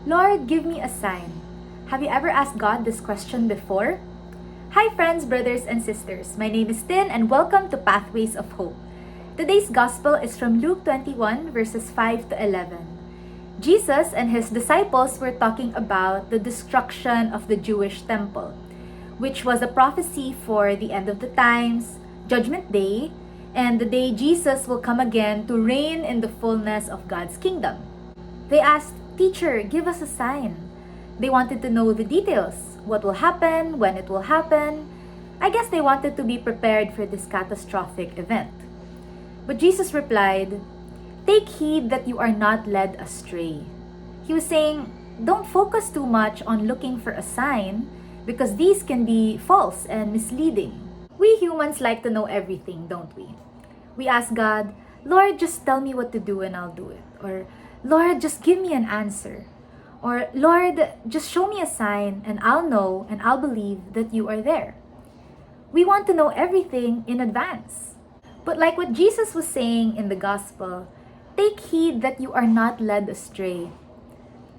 Lord, give me a sign. Have you ever asked God this question before? Hi friends, brothers, and sisters. My name is Tin and welcome to Pathways of Hope. Today's gospel is from Luke 21 verses 5 to 11. Jesus and his disciples were talking about the destruction of the Jewish temple, which was a prophecy for the end of the times, Judgment Day, and the day Jesus will come again to reign in the fullness of God's kingdom. They asked, "Teacher, give us a sign." They wanted to know the details, what will happen, when it will happen. I guess they wanted to be prepared for this catastrophic event. But Jesus replied, "Take heed that you are not led astray." He was saying, don't focus too much on looking for a sign because these can be false and misleading. We humans like to know everything, don't we? We ask God, "Lord, just tell me what to do and I'll do it." Or, "Lord, just give me an answer." Or, "Lord, just show me a sign and I'll know and I'll believe that you are there." We want to know everything in advance. But like what Jesus was saying in the gospel, take heed that you are not led astray.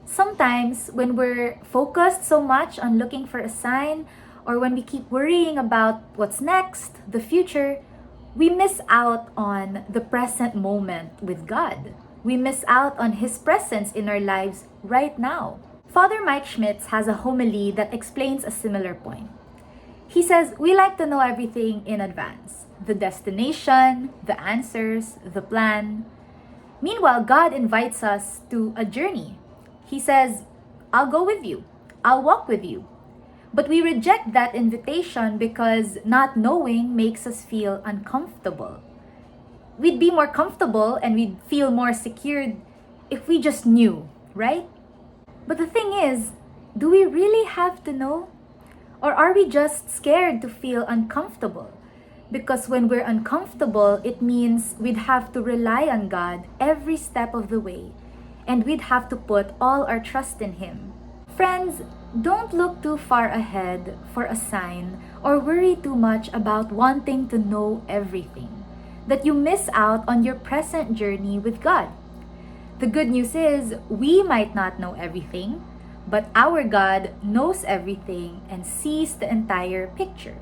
Sometimes when we're focused so much on looking for a sign, or when we keep worrying about what's next, the future, we miss out on the present moment with God. We miss out on His presence in our lives right now. Father Mike Schmitz has a homily that explains a similar point. He says, we like to know everything in advance. The destination, the answers, the plan. Meanwhile, God invites us to a journey. He says, "I'll go with you. I'll walk with you." But we reject that invitation because not knowing makes us feel uncomfortable. We'd be more comfortable and we'd feel more secured if we just knew, right? But the thing is, do we really have to know? Or are we just scared to feel uncomfortable? Because when we're uncomfortable, it means we'd have to rely on God every step of the way, and we'd have to put all our trust in Him. Friends, don't look too far ahead for a sign or worry too much about wanting to know everything, that you miss out on your present journey with God. The good news is, we might not know everything, but our God knows everything and sees the entire picture.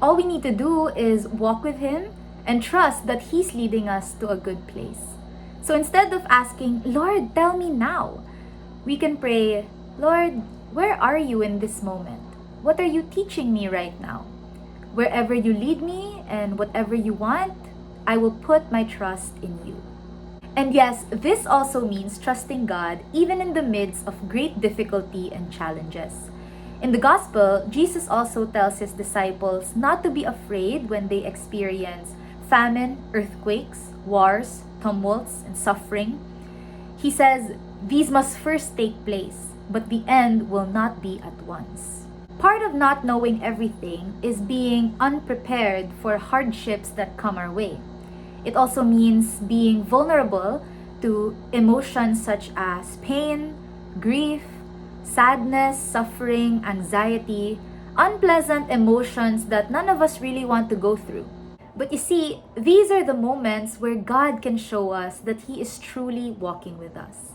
All we need to do is walk with Him and trust that He's leading us to a good place. So instead of asking, "Lord, tell me now," we can pray, "Lord, where are you in this moment? What are you teaching me right now? Wherever you lead me and whatever you want, I will put my trust in you." And yes, this also means trusting God even in the midst of great difficulty and challenges. In the gospel, Jesus also tells His disciples not to be afraid when they experience famine, earthquakes, wars, tumults, and suffering. He says, these must first take place, but the end will not be at once. Part of not knowing everything is being unprepared for hardships that come our way. It also means being vulnerable to emotions such as pain, grief, sadness, suffering, anxiety, unpleasant emotions that none of us really want to go through. But you see, these are the moments where God can show us that He is truly walking with us.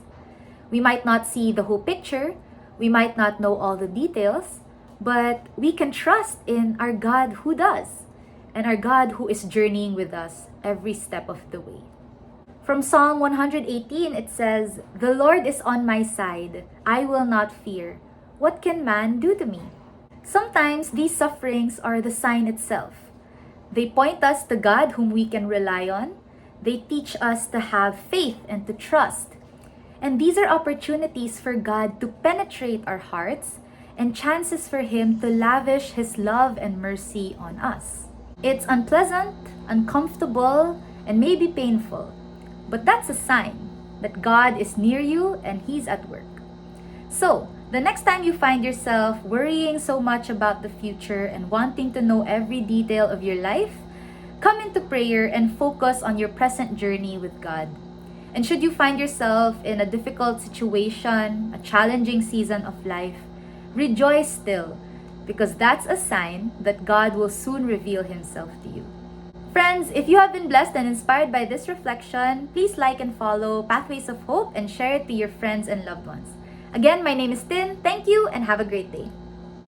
We might not see the whole picture, we might not know all the details, but we can trust in our God who does, and our God who is journeying with us every step of the way. From Psalm 118, it says, "The Lord is on my side. I will not fear. What can man do to me?" Sometimes these sufferings are the sign itself. They point us to God whom we can rely on. They teach us to have faith and to trust. And these are opportunities for God to penetrate our hearts and chances for Him to lavish His love and mercy on us. It's unpleasant, uncomfortable, and maybe painful, but that's a sign that God is near you and He's at work. So, the next time you find yourself worrying so much about the future and wanting to know every detail of your life, come into prayer and focus on your present journey with God. And should you find yourself in a difficult situation, a challenging season of life, rejoice still, because that's a sign that God will soon reveal Himself to you. Friends, if you have been blessed and inspired by this reflection, please like and follow Pathways of Hope and share it to your friends and loved ones. Again, my name is Tin. Thank you and have a great day.